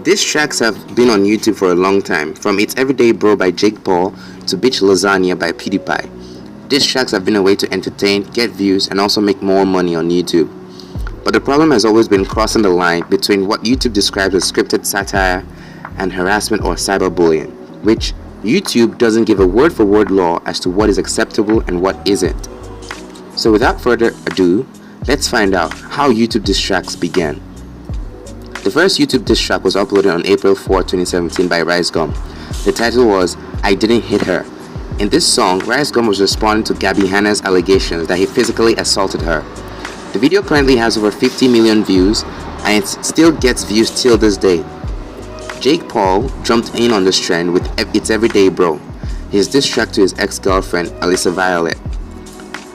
Diss tracks have been on YouTube for a long time, from It's Everyday Bro by Jake Paul to Bitch Lasagna by PewDiePie. Diss tracks have been a way to entertain, get views, and also make more money on YouTube. But the problem has always been crossing the line between what YouTube describes as scripted satire and harassment or cyberbullying, which YouTube doesn't give a word-for-word law as to what is acceptable and what isn't. So without further ado, let's find out how YouTube diss tracks began. The first YouTube diss track was uploaded on April 4, 2017 by Rice Gum. The title was I Didn't Hit Her. In this song, Rice Gum was responding to Gabby Hanna's allegations that he physically assaulted her. The video currently has over 50 million views and it still gets views till this day. Jake Paul jumped in on this trend with It's Everyday Bro, his diss track to his ex-girlfriend Alyssa Violet.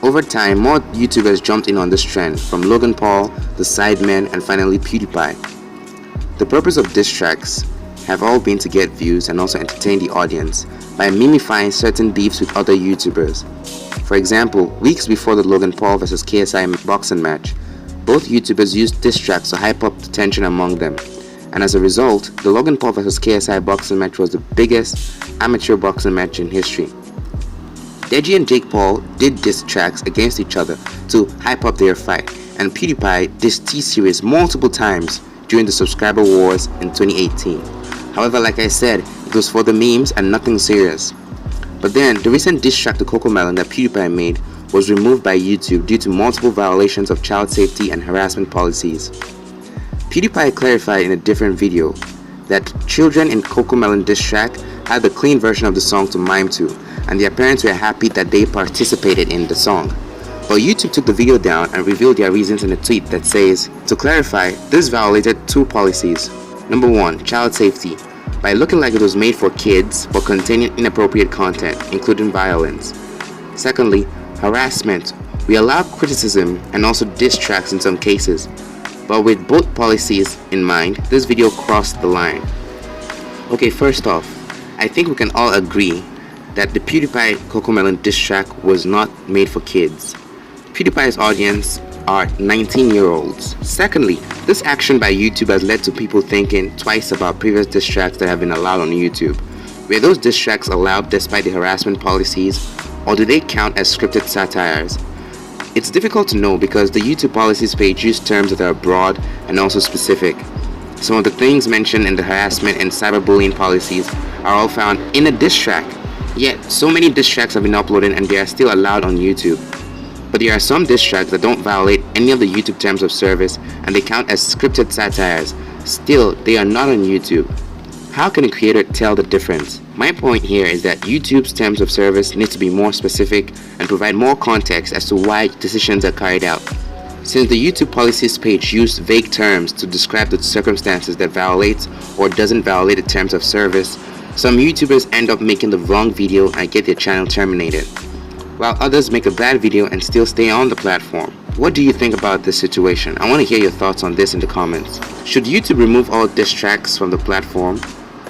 Over time, more YouTubers jumped in on this trend, from Logan Paul, The Sidemen, and finally PewDiePie. The purpose of diss tracks have all been to get views and also entertain the audience by mimifying certain beefs with other YouTubers. For example, weeks before the Logan Paul vs KSI boxing match, both YouTubers used diss tracks to hype up the tension among them, and as a result, the Logan Paul vs KSI boxing match was the biggest amateur boxing match in history. Deji and Jake Paul did diss tracks against each other to hype up their fight, and PewDiePie dissed T-Series multiple times during the subscriber wars in 2018. However, like I said, it was for the memes and nothing serious. But then, the recent diss track to Cocomelon that PewDiePie made was removed by YouTube due to multiple violations of child safety and harassment policies. PewDiePie clarified in a different video that children in Cocomelon diss track had the clean version of the song to mime to, and their parents were happy that they participated in the song. But YouTube took the video down and revealed their reasons in a tweet that says, to clarify, this violated two policies. Number 1, child safety, by looking like it was made for kids but containing inappropriate content, including violence. Secondly, harassment. We allow criticism and also diss tracks in some cases, but with both policies in mind, this video crossed the line. Okay, first off, I think we can all agree that the PewDiePie Cocomelon diss track was not made for kids. PewDiePie's audience are 19-year-olds. Secondly, this action by YouTube has led to people thinking twice about previous diss tracks that have been allowed on YouTube. Were those diss tracks allowed despite the harassment policies, or do they count as scripted satires? It's difficult to know because the YouTube policies page used terms that are broad and also specific. Some of the things mentioned in the harassment and cyberbullying policies are all found in a diss track. Yet, so many diss tracks have been uploaded and they are still allowed on YouTube. But there are some diss tracks that don't violate any of the YouTube terms of service and they count as scripted satires. Still, they are not on YouTube. How can a creator tell the difference? My point here is that YouTube's terms of service needs to be more specific and provide more context as to why decisions are carried out. Since the YouTube policies page used vague terms to describe the circumstances that violates or doesn't violate the terms of service, some YouTubers end up making the wrong video and get their channel terminated, while others make a bad video and still stay on the platform. What do you think about this situation? I want to hear your thoughts on this in the comments. Should YouTube remove all diss tracks from the platform,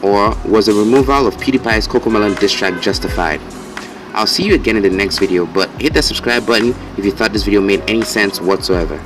or was the removal of PewDiePie's Cocomelon diss track justified? I'll see you again in the next video, but hit that subscribe button if you thought this video made any sense whatsoever.